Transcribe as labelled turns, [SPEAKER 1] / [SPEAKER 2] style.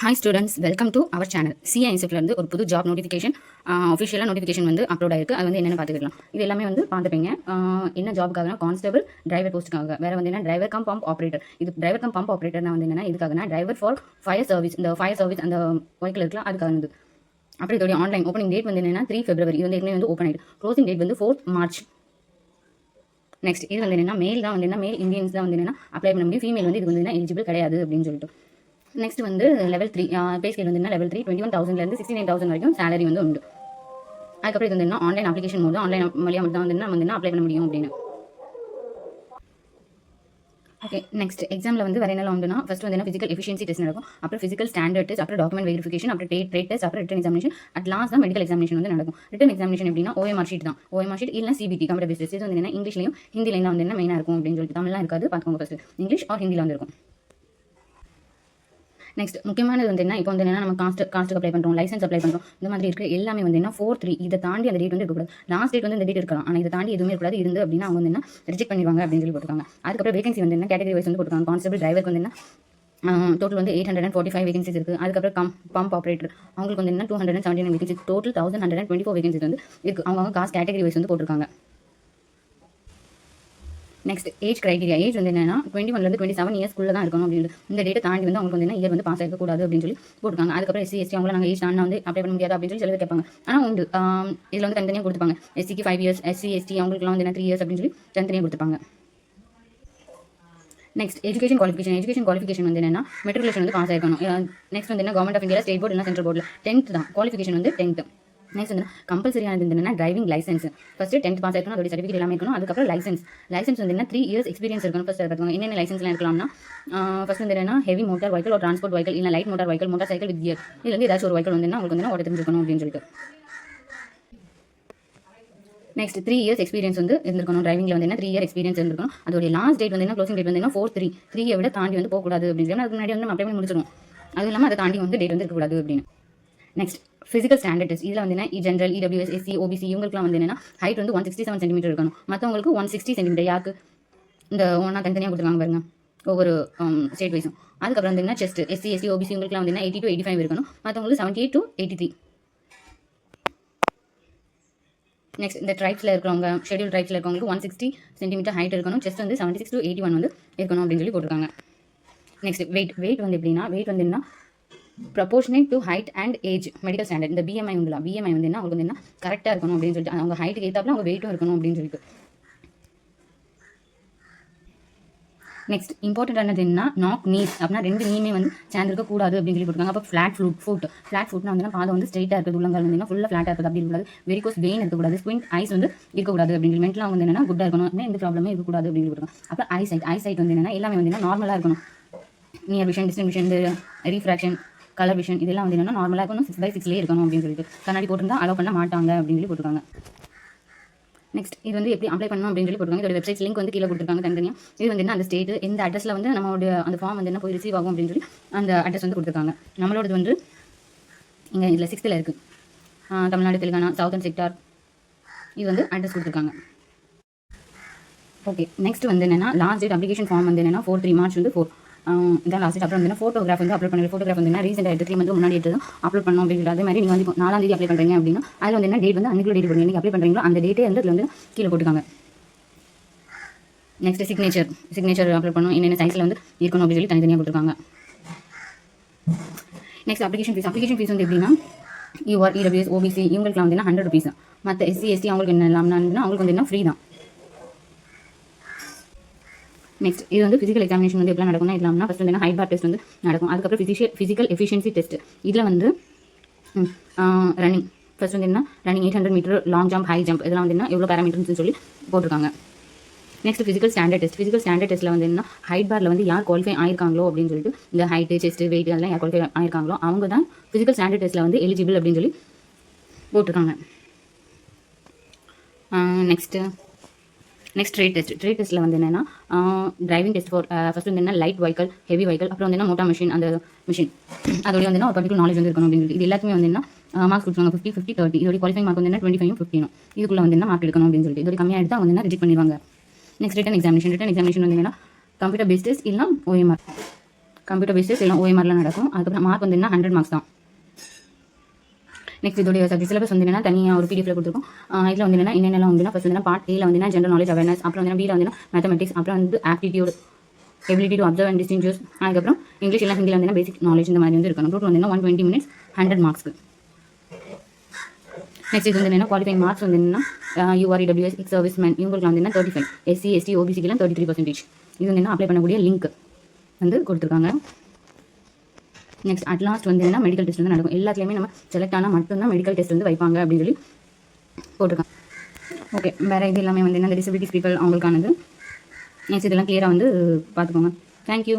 [SPEAKER 1] Hi students, welcome to our channel. CA இன்ஸ்டியூட்லேருந்து ஒரு புது ஜாப் நோட்டிஃபிகேஷன் அஃபிஷியலாக நோட்டிஃபிகேஷன் வந்து அப்லோட் ஆயிருக்கு. அது வந்து என்னென்னு பார்த்துக்கலாம். இது எல்லாமே வந்து பார்த்துப்பீங்க. என்ன ஜாபுக்காகனா கான்ஸ்டபிள் டிரைவர் போஸ்ட்டுக்காக. வேறு வந்து என்ன டிரைவர் கம் பம்ப் ஆப்ரேட்டர். இது டிரைவர் கம் பம்ப் ஆப்ரேட்டர்னா வந்து என்னென்னா இதுக்காகனா டிரைவர் ஃபார் ஃபயர் சர்வீஸ். இந்த ஃபயர் சர்வீஸ் அந்த வெஹிக்கிள் இருக்கலாம், அதுக்காக வந்து. அப்புறம் இதோடைய ஆன்லைன் ஓப்பனிங் டேட் வந்து என்னென்னா 3 February. இது வந்து ஏற்கனவே வந்து ஓப்பன் ஆகிட்டு. க்ளோசிங் டேட் வந்து 4th March. நெக்ஸ்ட் இது வந்து என்னென்னா மேல் தான் வந்து என்ன மேல் இந்தியன்ஸ் தான் வந்து என்னென்னா அப்ளை பண்ண முடியும். ஃபீமேல் வந்து இது வந்து என்ன எலிஜிபிள் கிடையாது அப்படின்னு சொல்லிட்டு. நெக்ஸ்ட் வந்து லெவல் 3 பே ஸ்கேல் வந்து லெவல் 3 21,000 69,000 வரைக்கும் சேலரி வந்து உண்டு. அதுக்கப்புறம் இது வந்து ஆன்லைன் அப்ளிகேஷன் மோட் ஆன்லைன் வழியாக மட்டும் தான் வந்து அப்ளை பண்ண முடியும் அப்படின்னு. ஓகே, நெக்ஸ்ட் எக்ஸாமில் வந்து வேறு என்ன உண்டுனா ஃபர்ஸ்ட் வந்து ஃபிசிக்கல் எஃபிஷியன்சி டெஸ்ட் நடக்கும். அப்புறம் ஃபிசிக்கல் ஸ்டாண்டர்ட் டெஸ்ட், அப்புறம் டாக்குமெண்ட் வெரிஃபிகேஷன், அப்புறம் ட்ரேட் டெஸ்ட், அப்புறம் ரிட்டன் எக்ஸாமினேஷன். அட் லாஸ்ட் தான் மெடிக்கல் எக்ஸாமினேஷன் வந்து நடக்கும். ரிட்டன் எக்ஸாமினேஷன் எப்படின்னா OMR ஷீட் தான். OMR ஷீட் இல்லை CBT கம்ப்யூட்டர் பேஸ்ட் டெஸ்ட். இது வந்து என்ன இங்கிலீஷ்லையும் ஹிந்திலையும் வந்து என்ன மெயினாக இருக்கும் அப்படின்னு சொல்லிட்டு. தமிழ்லாம் இருக்காது, பார்த்துக்கோங்க. ஃபர்ஸ்ட் இங்கிலீஷ் ஆர் ஹிந்தியில் வந்து இருக்கும். நெக்ஸ்ட் முக்கியமானது வந்து என்ன இப்போ வந்து என்ன நம்ம காஸ்ட்டுக்கு அப்ளை பண்ணுறோம், லைசன்ஸ் அப்ளை பண்ணுறோம், இந்த மாதிரி இருக்க எல்லாமே வந்து என்ன 4/3 இதை தாண்டி அந்த டேட் வந்து இருக்கக்கூடாது. லாஸ்ட் டேட் வந்து இந்த டேட் இருக்கலாம், ஆனால் இதை தாண்டி எதுவுமே இருக்கக்கூடாது. இருந்து அப்படின்னா அவங்க வந்து என்ன ரிஜெக்ட் பண்ணிடுவாங்க அப்படின்னு சொல்லி போட்டுருக்காங்க. அதுக்கப்புறம் வேகன்சி வந்து என்ன கேட்டகரி வைஸ் வந்து போட்டுருக்காங்க. கான்ஸ்டபிள் டிரைவருக்கு வந்து என்ன டோட்டல் வந்து 845 வேகன்சிஸ் இருக்குது. அதுக்கப்புறம் பம்ப் ஆப்ரேட்டர் அவங்களுக்கு வந்து என்ன 279 வேகன்சி, டோட்டல் 1124 வேகன்சிஸ் வந்து இருக்குது. அவங்க காஸ்ட் கேட்டகரி வைஸ் வந்து போட்டிருக்காங்க. Next age criteria. ஏஜ் வந்து என்னன்னா 21 to 27 இயர்ஸ்க்குள்ள தான் இருக்கணும் அப்படின்னு. இந்த டேட்டை தாண்டி வந்து அவங்களுக்கு வந்து என்ன இயர் வந்து பாஸ் ஆகிருக்கக்கூடாது அப்படின்னு சொல்லி போட்டுருக்காங்க. அதுக்கப்புறம் SC ST அவங்கள நாங்கள் ஏஜ் தாண்டா வந்து அப்ளை பண்ண முடியாது அப்படின்னு சொல்லி சிலர் கேட்பாங்க. ஆனால் உண்டு, இதில் வந்து தனித்தனியாக கொடுத்துப்பாங்க. SCக்கு 5 years, SC ST அவங்களுக்குலாம் வந்து என்ன 3 years அப்படின்னு சொல்லி தனித்தனியாக கொடுத்துப்பாங்க. நெக்ஸ்ட் எஜுகேஷன் குவாலிஃபிகேஷன் வந்து என்னன்னா மெட்ரிகுலேஷன் வந்து பாஸ் ஆகிருக்கணும். நெக்ஸ்ட் வந்து என்ன government of India, state board இல்லை சென்ட்ரல் போர்டில் 10th தான் குவாலிஃபிகேஷன் வந்து 10th. நெக்ஸ்ட் வந்து கம்பல்சரியானது என்னன்னா driving licence. First 10th pass ஆகிருக்கணும், அதோட சர்டிஃபிகேட் எல்லாமே இருக்கணும். அதுக்கப்புறம் லைசன்ஸ் வந்து என்ன 3 years எக்ஸ்பீரியன்ஸ் இருக்கணும். ஃபர்ஸ்ட் பார்த்துக்கோங்க என்னென்ன லைசன்ஸ்லாம் இருக்கலாம்னா ஃபர்ஸ்ட் வந்து என்னன்னா ஹெவி மோட்டார் வெஹிக்கல் ஒரு டிரான்ஸ்போர்ட் வெஹிக்கல் இல்லை light motor vehicle, motor cycle with gear. இது வந்து ஏதாச்சும் ஒரு வெஹிக்கல் வந்து உங்களுக்கு வந்து ஓட்ட தெரிஞ்சிருக்கணும் அப்படின்னு சொல்லிட்டு. நெக்ஸ்ட் 3 years எக்ஸ்பீரியன்ஸ் வந்து இருந்திருக்கணும். டிரைவிங்கில் வந்து என்ன 3 year எக்ஸ்பீரியன்ஸ் இருந்திருக்கணும். அதோட லாஸ்ட் டேட் வந்து என்ன க்ளோசிங் டேட் வந்து என்ன 4/3 3 விட தாண்டி வந்து போகக்கூடாது அப்படின்னு. அதுக்கு முன்னாடி வந்து அப்ளை பண்ணி முடிச்சிடும். அதுவும் இல்லாமல் அதை தாண்டி வந்து டேட் வந்து இருக்கக்கூடாது அப்படின்னு. Next physical standard test. இதில் வந்து என்ன ஜென்ரல் EWS SC OBC இவங்களுக்குலாம் வந்து என்னன்னா ஹைட் வந்து 167 cm இருக்கணும். மற்றவங்களுக்கு 160 cm. யாருக்கு இந்த ஒன்றா தனித்தனியாக கொடுத்துருக்காங்க பாருங்க ஒவ்வொரு ஸ்டேட் வைஸும். அதுக்கப்புறம் வந்து என்ன செஸ்ட் SC ST OBC இவங்களுக்குலாம் வந்து என்ன 80 to 85 இருக்கணும். மற்றவங்களுக்கு 78 to 83. நெக்ஸ்ட் இந்த ட்ரைப்ஸில் இருக்கிறவங்க ஷெட்யூல் ட்ரைப்ஸில் இருக்கவங்களுக்கு 160 cm ஹைட் இருக்கணும். செஸ்ட் வந்து 76 to 81 வந்து இருக்கணும் அப்படின்னு சொல்லி போட்டிருக்காங்க. நெக்ஸ்ட் வெயிட் வந்து எப்படின்னா வெயிட் வந்து என்ன proportionate to height and age medical standard. இந்த BMI உங்களா BMI வந்து என்ன அவங்களுக்கு வந்து என்ன கரெக்டாக இருக்கணும் அப்படின்னு சொல்லிட்டு அவங்க ஹைட்டுக்கு ஏற்றாப்புல அவங்க வெயிட்டும் இருக்கணும் அப்படின்னு சொல்லிட்டு. நெக்ஸ்ட் இம்பார்ட்டன்டானது என்ன நாக் நீஸ் அப்படின்னா 2 நீமே வந்து சேர்ந்துருக்கக்கூடாது அப்படின்னு சொல்லி போட்டுருக்காங்க. அப்போ ஃப்ளாட் ஃபுட்னா வந்து பாதம் வந்து ஸ்ட்ரெயிட்டாக இருக்குது, உள்ளங்கால் வந்து ஃபுல்லாக ஃப்ளாட்டாக இருக்குது அப்படி இருக்கக்கூடாது. வெரிகோஸ் வெயின் இருக்கக்கூடாது, ஸ்குவிண்ட் ஐஸ் வந்து இருக்கக்கூடாது அப்படின்னு சொல்லி. மென்டலாக வந்து என்னன்னா குட்டாக இருக்கணும், எந்த ப்ராப்ளமே இருக்கக்கூடாது அப்படின்னு போட்டுருக்காங்க. அப்போ ஐசைட் வந்து என்னன்னா எல்லாமே வந்து என்ன நார்மலாக இருக்கணும். Near vision, distant vision, refraction, colour vision இதெல்லாம் வந்து என்னன்னா நார்மலாக இருக்கணும். 6/6 இருக்கணும் அப்படின்னு சொல்லிட்டு. கண்ணாடி போட்டிருந்தா அலோவ் பண்ண மாட்டாங்க அப்படின்னு சொல்லி போட்டுருக்காங்க. நெக்ஸ்ட் இது வந்து எப்படி அப்ளை பண்ணணும் அப்படின்னு சொல்லி போட்டுருக்காங்க. இதோட வெப்சைட் லிங்க் வந்து கீழே கொடுத்துருக்காங்க தனித்தனியாக. இது வந்து என்ன அந்த ஸ்டேட் எந்த அட்ரஸில் வந்து நம்மளோட அந்த ஃபார்ம் வந்து என்ன போய் ரிசீவ் ஆகும் அப்படின்னு சொல்லி அந்த அட்ரஸ் வந்து கொடுத்துருக்காங்க. நம்மளோடது வந்து இங்கே இதில் 6th இருக்குது. தமிழ்நாடு, தெலுங்கானா, சவுத்தர்ன் செக்டார் இது வந்து அட்ரஸ் கொடுத்துருக்காங்க. ஓகே, நெக்ஸ்ட் வந்து என்னென்னா லாஸ்ட் டேட் அப்ளிகேஷன் ஃபார்ம் வந்து என்னென்னா 4/3 March வந்து 4 இதான் லாஸ்ட் டேட். அப்புறம் வந்து ஃபோட்டோகிராஃப் வந்து அப்லோட் பண்ணுறது. ஃபோட்டோகிராஃப் வந்து என்ன ரீசெண்டாக 3 months முன்னாடி எடுத்து அப்லோட் பண்ணணும் அப்படின்னு சொல்லி. அதே மாதிரி நீங்கள் வந்து 4ஆம் தேதி அப்ளை பண்ணுறீங்க அப்படின்னா அதில் வந்து என்ன டேட் வந்து அன்றைக்குள்ள டேட் போடுங்க. நீங்கள் அப்ளை பண்ணுறீங்களோ அந்த டேட்டே வந்து அதில் வந்து கீழே போட்டுருக்காங்க. நெக்ஸ்ட் சிக்னேச்சர் அப்லோட் பண்ணணும். என்னென்ன சைஸில் வந்து இருக்கணும் அப்படின்னு சொல்லி தனித்தனியாக கொடுத்துருக்காங்க. நெக்ஸ்ட் அப்ளிகேஷன் ஃபீஸ் வந்து எப்படின்னா UR EWS OBC இவங்களுக்குலாம் வந்து 100 rupees. மற்ற SC ST அவங்களுக்கு என்ன இல்லாமல் அவங்களுக்கு வந்து என்ன ஃப்ரீ தான். நெக்ஸ்ட் இது வந்து ஃபிசிக்கல் எக்ஸாமினேஷன் வந்து எப்படி நடக்கும்னா இல்லாமல் ஃபஸ்ட் வந்து ஹைட் பார் டெஸ்ட் வந்து நடக்கும். அதுக்கப்புறம் ஃபிசிக்கல் எஃபிஷியன்சி டெஸ்ட். இதில் வந்து ரன்னிங் ஃபர்ஸ்ட் வந்து என்ன running 800 meter, long jump, high jump இதெல்லாம் வந்து என்ன எவ்வளோ பேராமீட்டர்ஸ்னு சொல்லி போட்டிருக்காங்க. நெக்ஸ்ட் ஃபிசிக்கல் ஸ்டாண்டர்ட் டெஸ்ட்டில் வந்து என்ன ஹைட் பாரில் வந்து யார் குவாலிஃபை ஆயிருக்காங்களோ அப்படின்னு சொல்லிட்டு இந்த ஹைட்டு செஸ்ட் வெயிட் அதெல்லாம் யார் குவாலிஃபை ஆயிருக்காங்களோ அவங்க தான் ஃபிசிக்கல் ஸ்டாண்டர்ட் டெஸ்ட்டில் வந்து எலிஜிபிள் அப்படின்னு சொல்லி போட்டிருக்காங்க. நெக்ஸ்ட் ட்ரேட் டெஸ்ட்டில் வந்து என்னென்னா டிரைவிங் டெஸ்ட் ஃபார் ஃபஸ்ட் வந்து என்ன லைட் வெஹிக்கல், ஹெவி வெஹிக்கல், அப்புறம் வந்து என்ன மோட்டார் மிஷின் அந்த மிஷின் அதோடய வந்து ஒரு பர்டிகுலர் நாலேஜ் வந்து இருக்கணும் அப்படின்னு சொல்லி. இது எல்லாத்துமே வந்து என்ன மார்க்ஸ் கொடுத்துருவாங்க 50, 50, 30. இதோட குவாலிஃபைங் மார்க் வந்து என்ன 25, 15 இதுக்குள்ளே வந்து என்ன மார்க் எடுக்கணும் அப்படின்னு சொல்லிட்டு. இதோட கம்மியாக எடுத்து அவங்க என்ன ரிஜெக்ட் பண்ணிடுவாங்க. நெக்ஸ்ட் ரிட்டன் எக்ஸாமினேஷன் வந்து என்னன்னா கம்ப்யூட்டர் பேஸ்ட் டெஸ்ட் இல்லைனா OMR. கம்ப்யூட்டர் பேஸஸ் எல்லாம் OMRல நடக்கும். அதுக்கப்புறம் மார்க் வந்து என்ன 100 மார்க்ஸ் தான். நெக்ஸ்ட் இதோடைய சப்ஜெக்ட் சிலபஸ் வந்து என்ன தனியாக ஒரு பிடிஎஃப்ல கொடுத்துருக்கோம். இதில் வந்து என்னென்னலாம் வந்து ஃபர்ஸ்ட் வந்து பார்ட் ஏல வந்து ஜென்ரல் நாலேஜ் அவேர்னஸ், அப்புறம் வந்து பியில் வந்து மேத்தமெட்டிக்ஸ், அப்புறம் வந்து aptitude, ability to observe and distinguish, அதுக்கப்புறம் இங்கிலீஷ் எல்லாம் ஹிந்தியில் வந்து பேசிக் நாலேஜ் இந்த மாதிரி வந்து இருக்கணும். டோட்டல் வந்து 120 minutes 100 மார்க்ஸ்க்கு. நெக்ஸ்ட் இது வந்து குவாலிஃபைங் மார்க்ஸ் வந்து UREWS எக்ஸ் சர்வீஸ்மேன் இவங்களுக்கு வந்து 35, SC ST OBCக்கெல்லாம் 33%. இது வந்து அப்ளை பண்ணக்கூடிய லிங்க் வந்து கொடுத்துருக்காங்க. நெக்ஸ்ட் அட்லாஸ்ட் வந்து மெடிக்கல் டெஸ்ட் வந்து நடக்கும். எல்லாத்துலேயுமே நம்ம செலக்ட் ஆனால் மட்டும்தான் மெடிக்கல் டெஸ்ட் வந்து வைப்பாங்க அப்படின்னு சொல்லி போட்டிருக்காங்க. ஓகே, வேறு இது எல்லாமே வந்து இந்த டிசபிலிட்டிஸ் பீப்பிள் அவங்களுக்கானது. நெக்ஸ்ட் இதெல்லாம் கிளியராக வந்து பார்த்துக்கோங்க. தேங்க்யூ.